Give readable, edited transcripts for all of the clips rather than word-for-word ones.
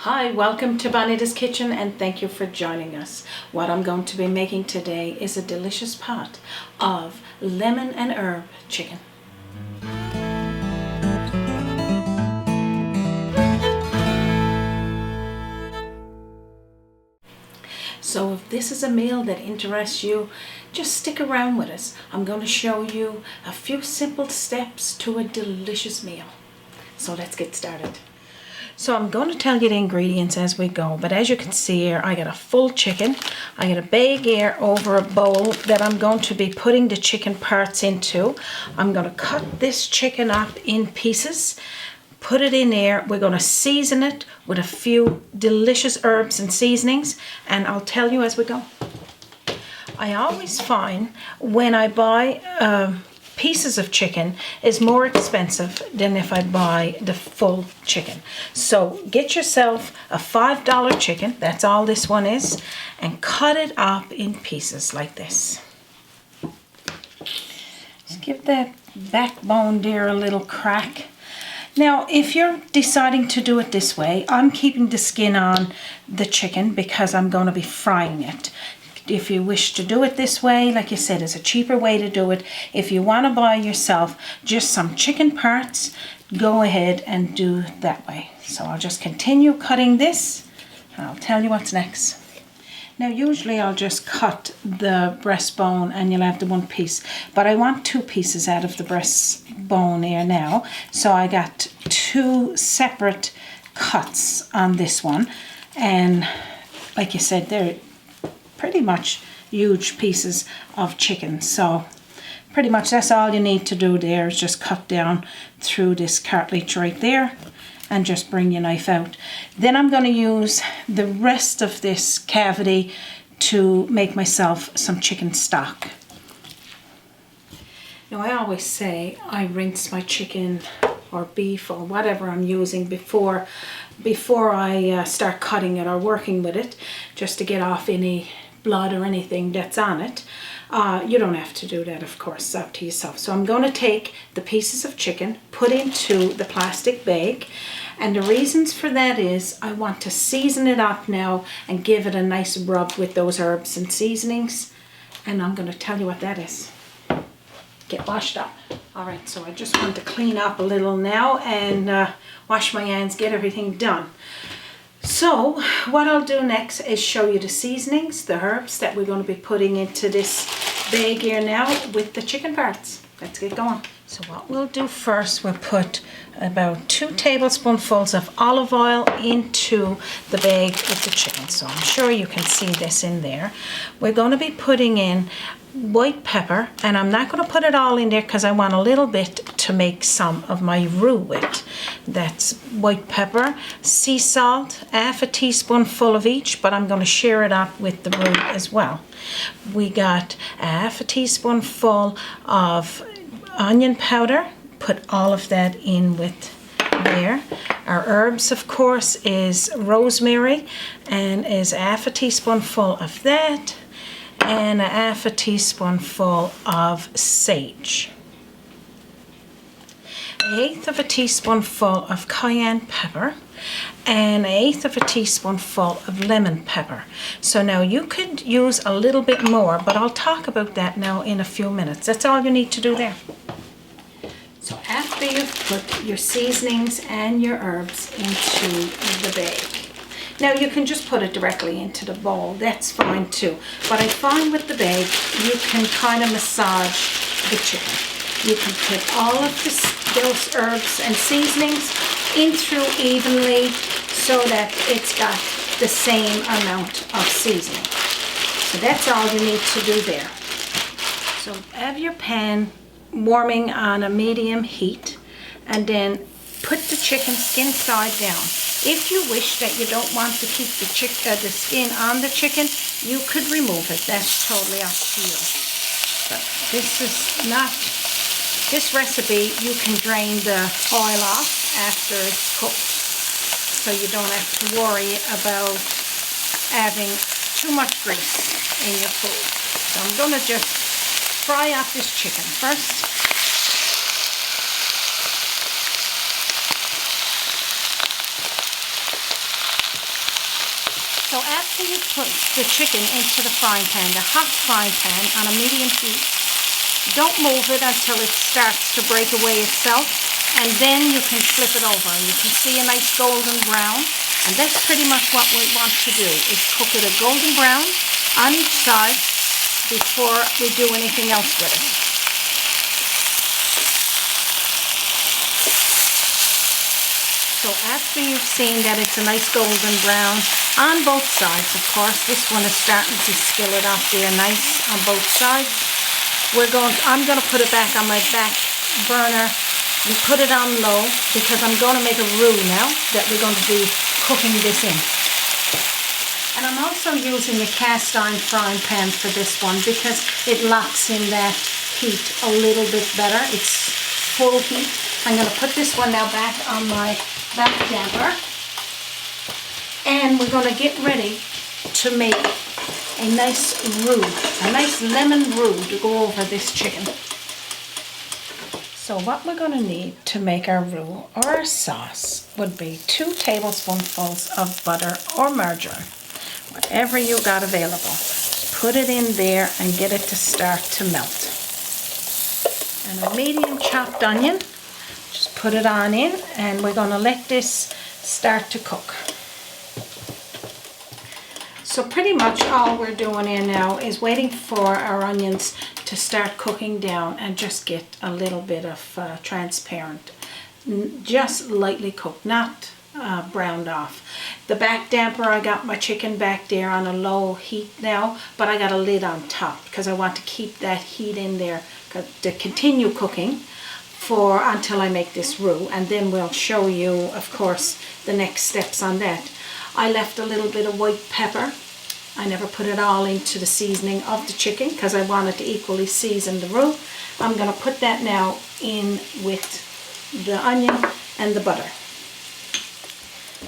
Hi, welcome to Bonita's Kitchen and thank you for joining us. What I'm going to be making today is a delicious pot of lemon and herb chicken. So if this is a meal that interests you, just stick around with us. I'm going to show you a few simple steps to a delicious meal. So let's get started. So I'm going to tell you the ingredients as we go, but as you can see here, I got a full chicken. I got a bag here over a bowl that I'm going to be putting the chicken parts into. I'm going to cut this chicken up in pieces, put it in there. We're going to season it with a few delicious herbs and seasonings, and I'll tell you as we go. I always find when I buy pieces of chicken is more expensive than if I buy the full chicken. So get yourself a $5 chicken, that's all this one is, and cut it up in pieces like this. Just give that backbone there a little crack. Now, if you're deciding to do it this way, I'm keeping the skin on the chicken because I'm going to be frying it. If you wish to do it this way, like I said, it's a cheaper way to do it. If you want to buy yourself just some chicken parts, go ahead and do it that way. So I'll just continue cutting this and I'll tell you what's next. Now usually I'll just cut the breastbone and you'll have the one piece, but I want two pieces out of the breastbone here now. So I got two separate cuts on this one, and like you said, they're pretty much huge pieces of chicken. So pretty much that's all you need to do there is just cut down through this cartilage right there and just bring your knife out. Then I'm going to use the rest of this cavity to make myself some chicken stock. Now I always say I rinse my chicken or beef or whatever I'm using before I start cutting it or working with it, just to get off any blood or anything that's on it. You don't have to do that, of course, it's up to yourself. So I'm going to take the pieces of chicken, put into the plastic bag, and the reasons for that is I want to season it up now and give it a nice rub with those herbs and seasonings, and I'm going to tell you what that is. Get washed up. Alright, so I just want to clean up a little now and wash my hands, get everything done. So what I'll do next is show you the seasonings, the herbs that we're going to be putting into this bag here now with the chicken parts. Let's get going. So what we'll do first, we'll put about 2 tablespoonfuls of olive oil into the bag with the chicken. So I'm sure you can see this in there. We're going to be putting in white pepper, and I'm not going to put it all in there because I want a little bit to make some of my roux with. That's white pepper, sea salt, half a teaspoonful of each, but I'm going to share it up with the roux as well. We got a half a teaspoonful of onion powder, put all of that in with there. Our herbs, of course, is rosemary, and is half a teaspoonful of that, and a half a teaspoonful of sage. 1/8 of a teaspoonful of cayenne pepper, and 1/8 of a teaspoonful of lemon pepper. So now you could use a little bit more, but I'll talk about that now in a few minutes. That's all you need to do there. So after you've put your seasonings and your herbs into the bag, now you can just put it directly into the bowl, that's fine too. But I find with the bag, you can kind of massage the chicken. You can put all of those herbs and seasonings in through evenly so that it's got the same amount of seasoning. So that's all you need to do there. So have your pan warming on a medium heat, and then put the chicken skin side down. If you wish that you don't want to keep the skin on the chicken, you could remove it. That's totally up to you. But this recipe, you can drain the oil off after it's cooked, so you don't have to worry about having too much grease in your food. So I'm going to just fry up this chicken first. So after you put the chicken into the frying pan, the hot frying pan on a medium heat, don't move it until it starts to break away itself, and then you can flip it over. You can see a nice golden brown, and that's pretty much what we want to do, is cook it a golden brown on each side before we do anything else with it. So after you've seen that it's a nice golden brown on both sides, of course, this one is starting to skillet off there nice on both sides. I'm going to put it back on my back burner and put it on low, because I'm going to make a roux now that we're going to be cooking this in. And I'm also using a cast iron frying pan for this one because it locks in that heat a little bit better. It's full heat. I'm going to put this one now back on my back damper, and we're going to get ready to make a nice roux, a nice lemon roux to go over this chicken. So what we're going to need to make our roux or our sauce would be 2 tablespoonfuls of butter or margarine, whatever you got available. Just put it in there and get it to start to melt. And a medium chopped onion. Just put it on in, and we're going to let this start to cook. So pretty much all we're doing here now is waiting for our onions to start cooking down and just get a little bit of transparent. Just lightly cooked, not browned off. The back damper, I got my chicken back there on a low heat now, but I got a lid on top because I want to keep that heat in there to continue cooking until I make this roux, and then we'll show you, of course, the next steps on that. I left a little bit of white pepper. I never put it all into the seasoning of the chicken because I wanted to equally season the roux. I'm going to put that now in with the onion and the butter.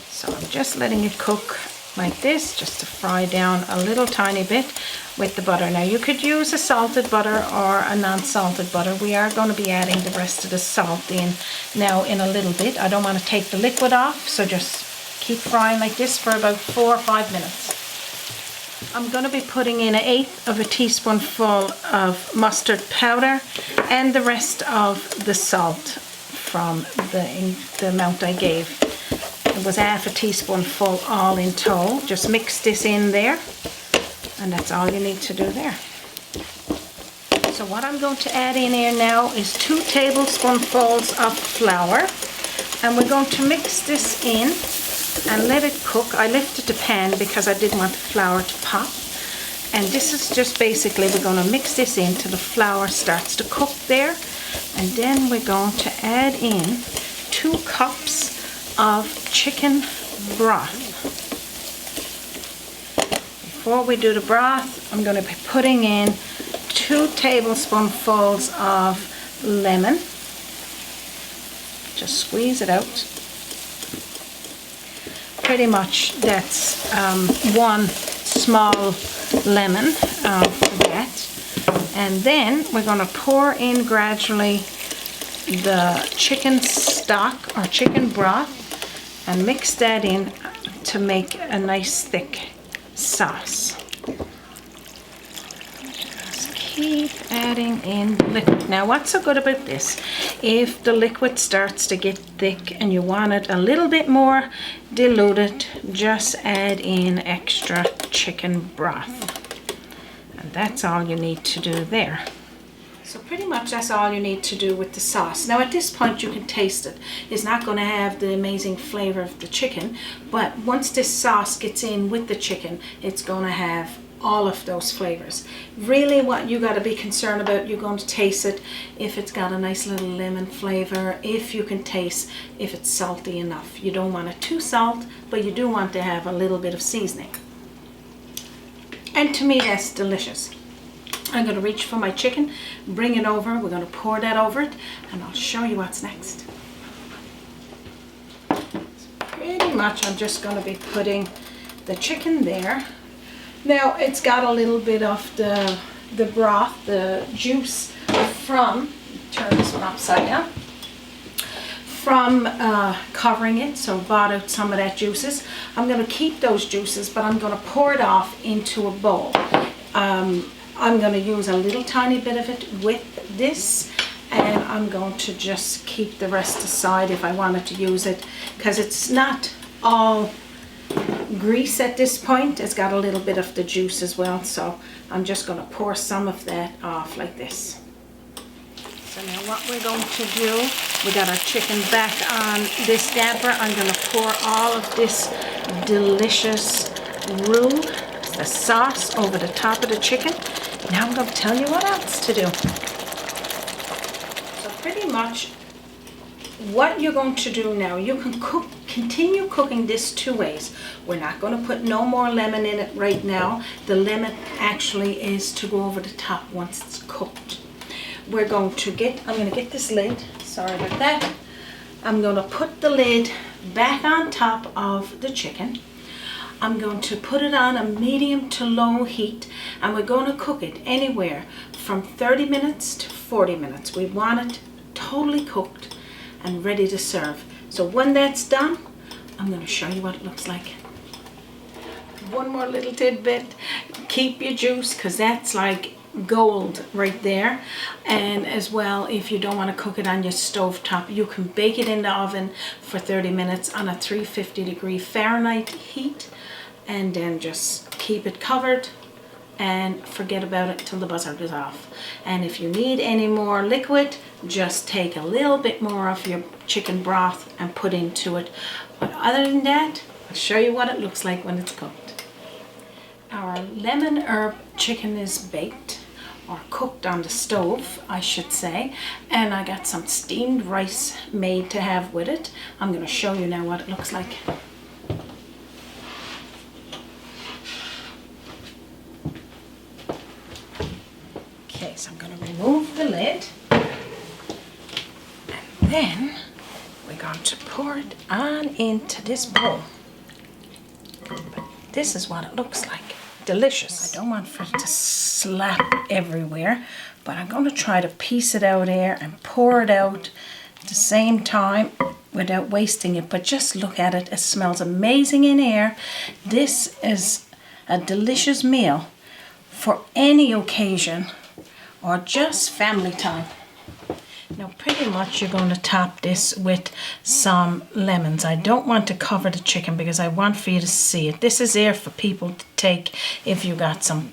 So I'm just letting it cook like this, just to fry down a little tiny bit with the butter. Now you could use a salted butter or a non-salted butter. We are going to be adding the rest of the salt in now in a little bit. I don't want to take the liquid off, so just keep frying like this for about 4 or 5 minutes. I'm going to be putting in 1/8 of a teaspoonful of mustard powder and the rest of the salt from the amount I gave. It was 1/2 teaspoonful all in total. Just mix this in there, and that's all you need to do there. So what I'm going to add in here now is 2 tablespoonfuls of flour, and we're going to mix this in and let it cook. I lifted the pan because I didn't want the flour to pop, and this is just basically, we're going to mix this in till the flour starts to cook there, and then we're going to add in 2 cups of chicken broth. Before we do the broth, I'm going to be putting in 2 tablespoonfuls of lemon. Just squeeze it out. Pretty much that's 1 small lemon for that. And then we're going to pour in gradually the chicken stock or chicken broth and mix that in to make a nice thick sauce. Just keep adding in the liquid. Now what's so good about this? If the liquid starts to get thick and you want it a little bit more diluted, just add in extra chicken broth. And that's all you need to do there. So pretty much that's all you need to do with the sauce. Now at this point you can taste it. It's not going to have the amazing flavor of the chicken, but once this sauce gets in with the chicken, it's going to have all of those flavors. Really what you got to be concerned about, you're going to taste it if it's got a nice little lemon flavor, if you can taste if it's salty enough. You don't want it too salt, but you do want to have a little bit of seasoning. And to me that's delicious. I'm going to reach for my chicken, bring it over, we're going to pour that over it, and I'll show you what's next. Pretty much I'm just going to be putting the chicken there. Now it's got a little bit of the broth, the juice from, turn this one upside down, from covering it, so brought out some of that juices. I'm going to keep those juices, but I'm going to pour it off into a bowl. I'm going to use a little tiny bit of it with this, and I'm going to just keep the rest aside if I wanted to use it, because it's not all grease at this point. It's got a little bit of the juice as well, so I'm just going to pour some of that off like this. So now what we're going to do, we got our chicken back on this damper. I'm going to pour all of this delicious roux, the sauce, over the top of the chicken. Now I'm going to tell you what else to do. So pretty much what you're going to do now, you can continue cooking this two ways. We're not going to put no more lemon in it right now. The lemon actually is to go over the top once it's cooked. We're going to I'm going to get this lid, sorry about that. I'm going to put the lid back on top of the chicken. I'm going to put it on a medium to low heat, and we're going to cook it anywhere from 30 minutes to 40 minutes. We want it totally cooked and ready to serve. So when that's done, I'm going to show you what it looks like. One more little tidbit, keep your juice, because that's like gold right there. And as well, if you don't want to cook it on your stove top, you can bake it in the oven for 30 minutes on a 350 Fahrenheit heat, and then just keep it covered and forget about it till the buzzer goes off. And if you need any more liquid, just take a little bit more of your chicken broth and put into it. But other than that, I'll show you what it looks like when it's cooked. Our lemon herb chicken is baked, or cooked on the stove, I should say, and I got some steamed rice made to have with it. I'm going to show you now what it looks like. Okay, so I'm going to remove the lid, and then we're going to pour it on into this bowl. But this is what it looks like. Delicious. I don't want for it to slap everywhere, but I'm going to try to piece it out here and pour it out at the same time without wasting it. But just look at it. It smells amazing in here. This is a delicious meal for any occasion or just family time. Now pretty much you're going to top this with some lemons. I don't want to cover the chicken because I want for you to see it. This is there for people to take if you got some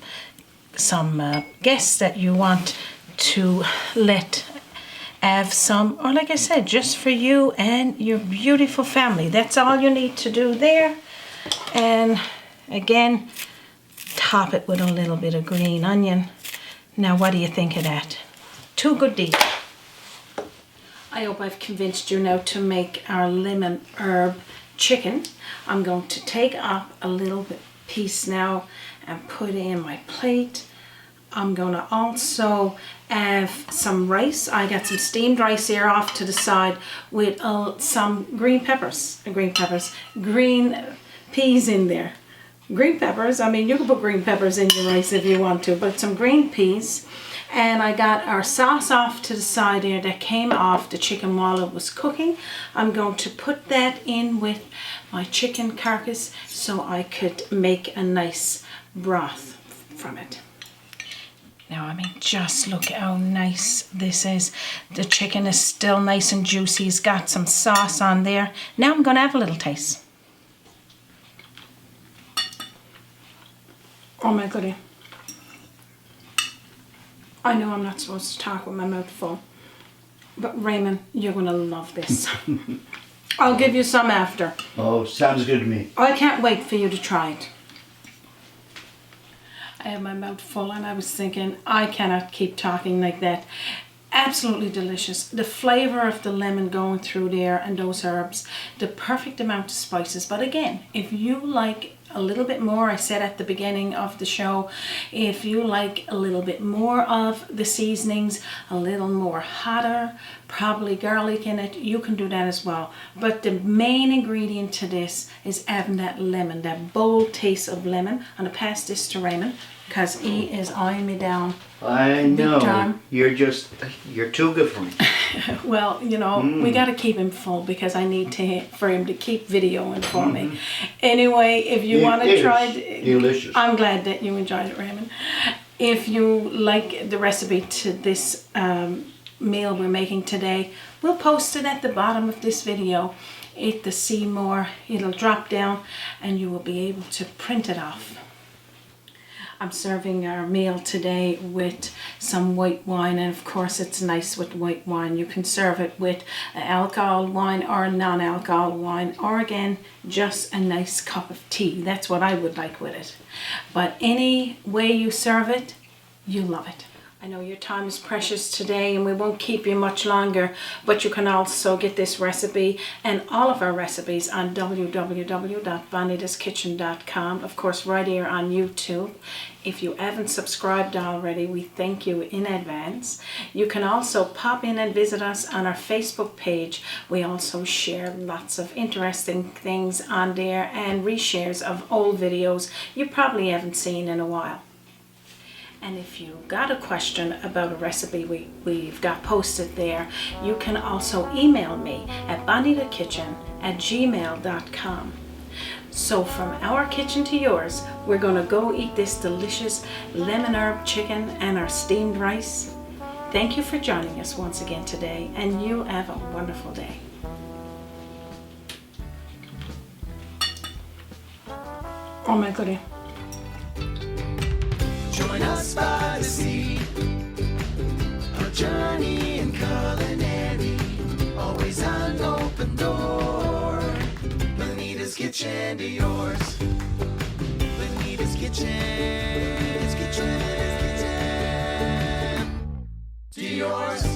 guests that you want to let have some, or like I said, just for you and your beautiful family. That's all you need to do there. And again, top it with a little bit of green onion. Now what do you think of that? Too good to eat. I hope I've convinced you now to make our lemon herb chicken. I'm going to take up a little bit piece now and put in my plate. I'm going to also have some rice. I got some steamed rice here off to the side with some green peas in there. Green peppers, I mean, you can put green peppers in your rice if you want to, but some green peas. And I got our sauce off to the side here that came off the chicken while it was cooking. I'm going to put that in with my chicken carcass so I could make a nice broth from it. Now, I mean, just look how nice this is. The chicken is still nice and juicy. It's got some sauce on there. Now I'm going to have a little taste. Oh my goodness. I know I'm not supposed to talk with my mouth full, but Raymond, you're going to love this. I'll give you some after. Oh, sounds good to me. I can't wait for you to try it. I have my mouth full and I was thinking, I cannot keep talking like that. Absolutely delicious. The flavor of the lemon going through there and those herbs, the perfect amount of spices. But again, if you like a little bit more. I said at the beginning of the show, if you like a little bit more of the seasonings, a little more hotter, probably garlic in it, you can do that as well. But the main ingredient to this is having that lemon, that bold taste of lemon. I'm gonna pass this to Raymond because he is eyeing me down. I know. Time. You're too good for me. Well, you know, we got to keep him full because I need for him to keep videoing for me. Anyway, if you want to try it, delicious. I'm glad that you enjoyed it, Raymond. If you like the recipe to this meal we're making today, we'll post it at the bottom of this video. To see more, it'll drop down and you will be able to print it off. I'm serving our meal today with some white wine, and of course it's nice with white wine. You can serve it with an alcohol wine or a non-alcohol wine, or again just a nice cup of tea. That's what I would like with it. But any way you serve it, you love it. I know your time is precious today and we won't keep you much longer, but you can also get this recipe and all of our recipes on www.bonitaskitchen.com, of course right here on YouTube. If you haven't subscribed already, we thank you in advance. You can also pop in and visit us on our Facebook page. We also share lots of interesting things on there and reshares of old videos you probably haven't seen in a while. And if you got a question about a recipe we've got posted there, you can also email me at bonitakitchen@gmail.com. So from our kitchen to yours, we're going to go eat this delicious lemon herb chicken and our steamed rice. Thank you for joining us once again today, and you have a wonderful day. Oh my goodness. Join us by the sea, a journey in culinary, always an open door. Bonita's kitchen to yours. Bonita's kitchen to yours.